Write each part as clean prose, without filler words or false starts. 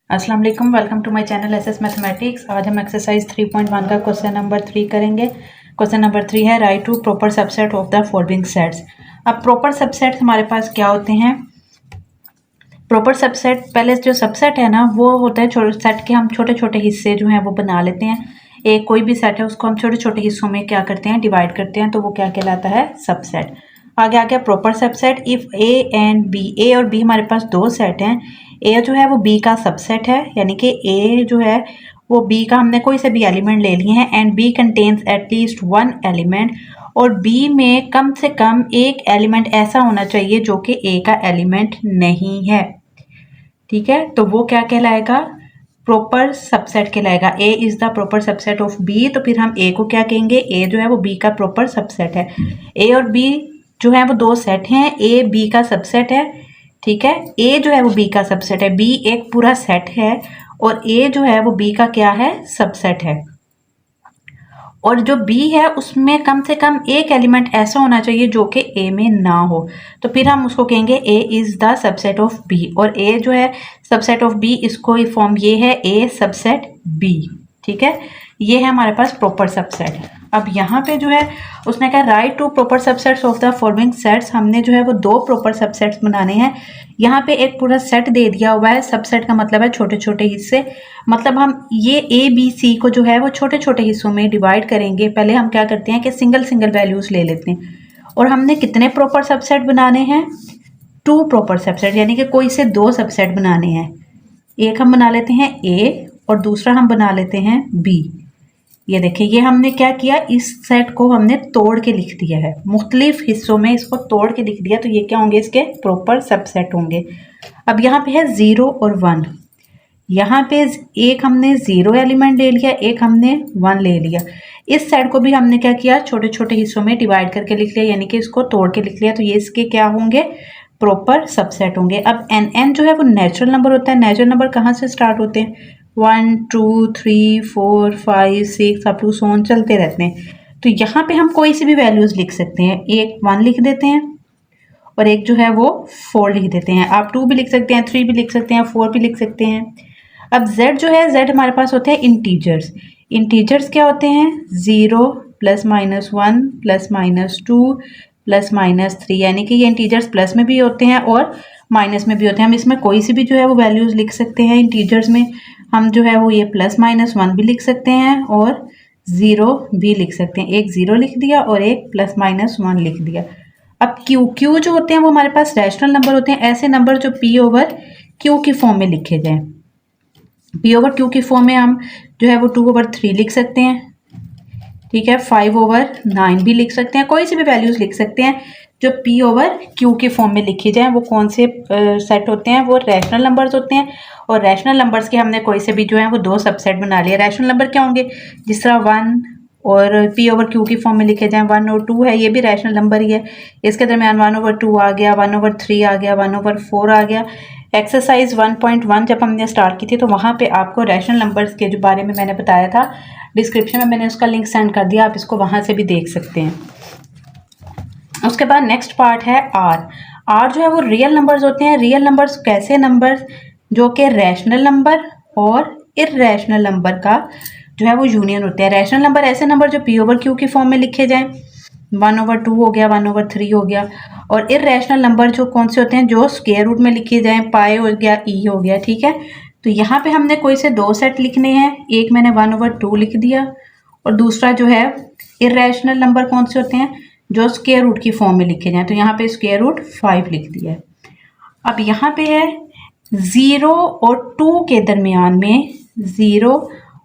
अस्सलाम वालेकुम, welcome to my channel SS mathematics. आज हम एक्सरसाइज 3.1 का क्वेश्चन नंबर 3 करेंगे। क्वेश्चन नंबर 3 है write two proper subset of the following sets. अब प्रॉपर सबसेट हमारे पास क्या होते हैं? प्रॉपर सबसेट, पहले जो सबसेट है ना वो होता है सेट के हम छोटे छोटे हिस्से जो हैं वो बना लेते हैं। एक कोई भी सेट है उसको हम छोटे छोटे हिस्सों में क्या करते हैं, डिवाइड करते हैं, तो वो क्या कहलाता है? सबसेट। आगे आ गया proper subset. If A and B, A और बी हमारे पास दो सेट हैं। ए जो है वो बी का सबसेट है, यानी कि ए जो है वो बी का हमने कोई से भी एलिमेंट ले लिए हैं। And B contains at least one element, और बी में कम से कम एक एलिमेंट ऐसा होना चाहिए जो कि ए का एलिमेंट नहीं है। ठीक है, तो वो क्या कहलाएगा? प्रॉपर सबसेट कहलाएगा। A is the proper subset of B, तो फिर हम ए को क्या कहेंगे? ए जो है वो बी का प्रॉपर सबसेट है। ए और बी जो है वो दो सेट हैं, ए बी का सबसेट है। ठीक है, ए जो है वो बी का सबसेट है, बी एक पूरा सेट है और ए जो है वो बी का क्या है? सबसेट है। और जो बी है उसमें कम से कम एक एलिमेंट ऐसा होना चाहिए जो कि ए में ना हो, तो फिर हम उसको कहेंगे A is the subset of B. और ए जो है सबसेट ऑफ बी, इसको फॉर्म ये है ए सबसेट बी। ठीक है, ये है हमारे पास प्रॉपर सबसेट। अब यहाँ पे जो है उसने कहा write two proper subsets of the following sets. हमने जो है वो दो प्रॉपर सबसेट्स बनाने हैं। यहाँ पे एक पूरा सेट दे दिया हुआ है। सबसेट का मतलब है छोटे छोटे हिस्से, मतलब हम ये ए बी सी को जो है वो छोटे छोटे हिस्सों में डिवाइड करेंगे। पहले हम क्या करते हैं कि सिंगल सिंगल वैल्यूज ले लेते हैं। और हमने कितने प्रॉपर सबसेट बनाने हैं? टू प्रॉपर सबसेट, यानी कि कोई से दो सबसेट बनाने हैं। एक हम बना लेते हैं ए और दूसरा हम बना लेते हैं बी। ये देखिए, ये हमने क्या किया, इस सेट को हमने तोड़ के लिख दिया है, मुख्तलिफ हिस्सों में इसको तोड़ के लिख दिया, तो ये क्या होंगे? इसके प्रॉपर सबसेट होंगे। अब यहाँ पे है 0 और 1। यहाँ पे एक हमने 0 एलिमेंट ले लिया, एक हमने 1 ले लिया। इस सेट को भी हमने क्या किया? छोटे छोटे हिस्सों में डिवाइड करके लिख लिया, यानी कि इसको तोड़ के लिख लिया, तो ये इसके क्या होंगे? प्रॉपर सबसेट होंगे। अब एन जो है वो नेचुरल नंबर होता है। नेचुरल नंबर कहाँ से स्टार्ट होते हैं? 1 2 3 4 5 6 अप टू सो ऑन चलते रहते हैं। तो यहाँ पे हम कोई सी भी वैल्यूज लिख सकते हैं। एक 1 लिख देते हैं और एक जो है वो 4 लिख देते हैं। आप 2 भी लिख सकते हैं, 3 भी लिख सकते हैं, 4 भी लिख सकते हैं। अब z जो है, z हमारे पास होते हैं इंटीजर्स। इंटीजर्स क्या होते हैं? 0 plus minus 1 plus minus 2 plus minus 3, यानी कि ये इंटीजर्स प्लस में भी होते हैं और माइनस में भी होते हैं। हम इसमें कोई सी भी जो है वो वैल्यूज लिख सकते हैं। इंटीजर्स में हम जो है वो ये प्लस माइनस 1 भी लिख सकते हैं और 0 भी लिख सकते हैं। एक 0 लिख दिया और एक प्लस माइनस 1 लिख दिया। अब क्यू जो होते हैं वो हमारे पास रैशनल नंबर होते हैं, ऐसे नंबर जो पी ओवर क्यू की फॉर्म में लिखे जाएं। पी ओवर क्यू की फॉर्म में हम जो है वो 2/3 लिख सकते हैं। ठीक है, 5/9 भी लिख सकते हैं, कोई सी भी वैल्यूज लिख सकते हैं जो पी ओवर क्यू के फॉर्म में लिखी जाए। वो कौन से सेट होते हैं? वो रैशनल नंबर्स होते हैं। और रैशनल नंबर्स के हमने कोई से भी जो है वो दो सबसेट बना लिए। रैशनल नंबर क्या होंगे? जिस तरह 1 और पी ओवर क्यू की फॉर्म में लिखे जाएं। 1 और 2 है, ये भी रैशनल नंबर ही है। इसके दरमियान 1/2 आ गया, 1/3 आ गया, 1/4 आ गया। एक्सरसाइज 1.1 जब हमने स्टार्ट की थी तो वहाँ पे आपको रैशनल नंबर्स के जो बारे में मैंने बताया था, डिस्क्रिप्शन में मैंने उसका लिंक सेंड कर दिया, आप इसको वहाँ से भी देख सकते हैं। उसके बाद नेक्स्ट पार्ट है आर। आर जो है वो रियल नंबर्स होते हैं। रियल नंबर्स कैसे नंबर्स? जो कि रैशनल नंबर और इररैशनल नंबर का जो है वो यूनियन होते हैं। रैशनल नंबर ऐसे नंबर जो पी ओवर क्यू की फॉर्म में लिखे जाएं। 1/2 हो गया, 1/3 हो गया। और इररैशनल नंबर जो कौन से होते हैं? जो स्क्वायर रूट में लिखे जाएं, पाई हो गया, ई हो गया। ठीक है, तो यहाँ पे हमने कोई से दो सेट लिखने हैं। एक मैंने 1/2 लिख दिया और दूसरा जो है इररैशनल नंबर कौन से होते हैं? जो स्क्वायर रूट की फॉर्म में लिखे जाएं, तो यहाँ पे स्क्वायर रूट 5 लिख दिया है। अब यहाँ पे है 0 और 2 के दरमियान में, 0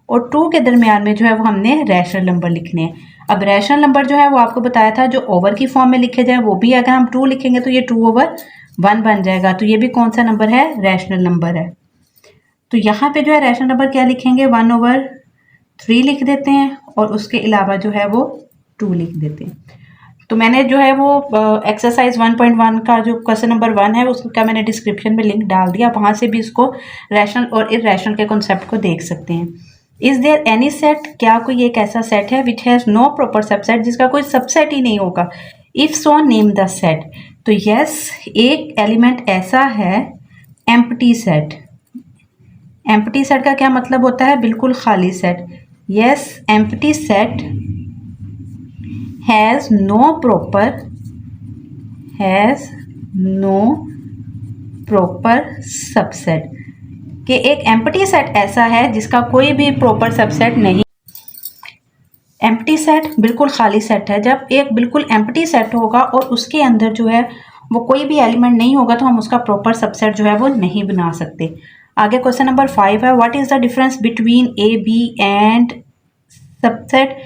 और 2 के दरमियान में जो है वो हमने रैशनल नंबर लिखने हैं। अब रैशनल नंबर जो है वो आपको बताया था जो ओवर की फॉर्म में लिखे जाए, वो भी अगर हम 2 लिखेंगे तो ये 2/1 बन जाएगा। तो ये भी कौन सा नंबर है? रैशनल नंबर है। तो यहाँ पे जो है रैशनल नंबर क्या लिखेंगे? 1/3 लिख देते हैं और उसके अलावा जो है वो 2 लिख देते हैं। तो मैंने जो है वो एक्सरसाइज 1.1 का जो क्वेश्चन नंबर 1 है उसका मैंने डिस्क्रिप्शन में लिंक डाल दिया, वहाँ से भी इसको रैशनल और इररैशनल के कॉन्सेप्ट को देख सकते हैं। Is there any set? क्या कोई एक ऐसा सेट है which has no proper subset, जिसका कोई सबसेट ही नहीं होगा? If so name the set. तो यस, एक एलिमेंट ऐसा है, एम्प्टी सेट। एम्प्टी सेट का क्या मतलब होता है? बिल्कुल खाली set. Yes, empty set has no proper subset. कि एक एम्प्टी सेट ऐसा है जिसका कोई भी प्रॉपर सबसेट नहीं। एम्प्टी सेट बिल्कुल खाली सेट है। जब एक बिल्कुल एम्प्टी सेट होगा और उसके अंदर जो है वो कोई भी एलिमेंट नहीं होगा तो हम उसका प्रॉपर सबसेट जो है वो नहीं बना सकते। आगे क्वेश्चन नंबर 5 है, what is the difference between A B and subset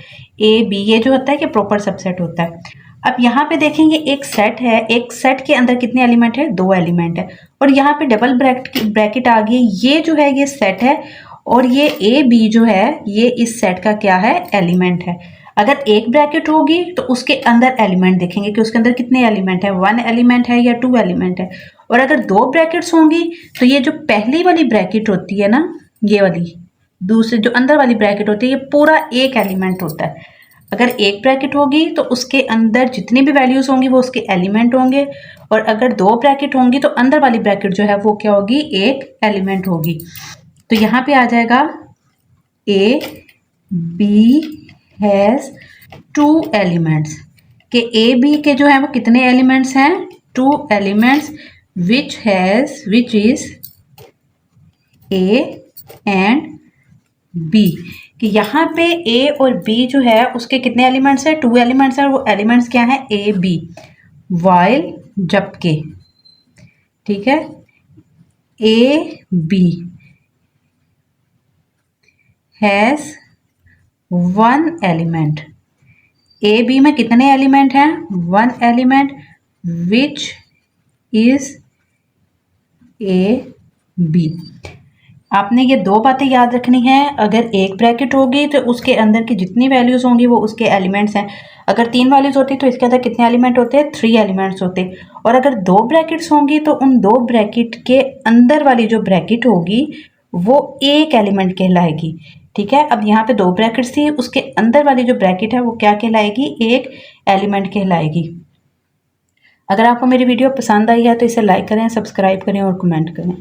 A B. ये जो होता है कि प्रॉपर सबसेट होता है। अब यहाँ पे देखेंगे एक सेट है, एक सेट के अंदर कितने एलिमेंट है? 2 एलिमेंट है। और यहाँ पे डबल ब्रैकेट आ गई। ये जो है ये सेट है और ये ए बी जो है ये इस सेट का क्या है? एलिमेंट है। अगर एक ब्रैकेट होगी तो उसके अंदर एलिमेंट देखेंगे कि उसके अंदर कितने एलिमेंट है, 1 एलिमेंट है या 2 एलिमेंट है। और अगर 2 ब्रैकेट्स होंगी तो ये जो पहली वाली ब्रैकेट होती है ना, ये वाली दूसरी जो अंदर वाली ब्रैकेट होती है, ये पूरा एक एलिमेंट होता है। अगर एक ब्रैकेट होगी तो उसके अंदर जितनी भी वैल्यूज होंगी वो उसके एलिमेंट होंगे। और अगर 2 ब्रैकेट होंगी तो अंदर वाली ब्रैकेट जो है वो क्या होगी? एक एलिमेंट होगी। तो यहाँ पे आ जाएगा ए बी हैज़ 2 एलिमेंट्स। के ए बी के जो है वो कितने एलिमेंट्स हैं? 2 elements which is A and B. कि यहाँ पे ए और बी जो है उसके कितने एलिमेंट्स हैं? 2 एलिमेंट्स हैं। वो एलिमेंट्स क्या हैं? A B. वाइल जबकि, ठीक है, A B has 1 element. A B में कितने एलिमेंट हैं? 1 element which is A B. आपने ये 2 बातें याद रखनी है। अगर एक ब्रैकेट होगी तो उसके अंदर की जितनी वैल्यूज होंगी वो उसके एलिमेंट्स हैं। अगर 3 वैल्यूज होती तो इसके अंदर कितने एलिमेंट होते? 3 एलिमेंट्स होते। और अगर 2 ब्रैकेट्स होंगी तो उन 2 ब्रैकेट के अंदर वाली जो ब्रैकेट होगी वो एक एलिमेंट कहलाएगी। ठीक है, अब यहाँ पे 2 ब्रैकेट्स थी, उसके अंदर वाली जो ब्रैकेट है वो क्या कहलाएगी? एक एलिमेंट कहलाएगी। अगर आपको मेरी वीडियो पसंद आई है तो इसे लाइक करें, सब्सक्राइब करें और कमेंट करें।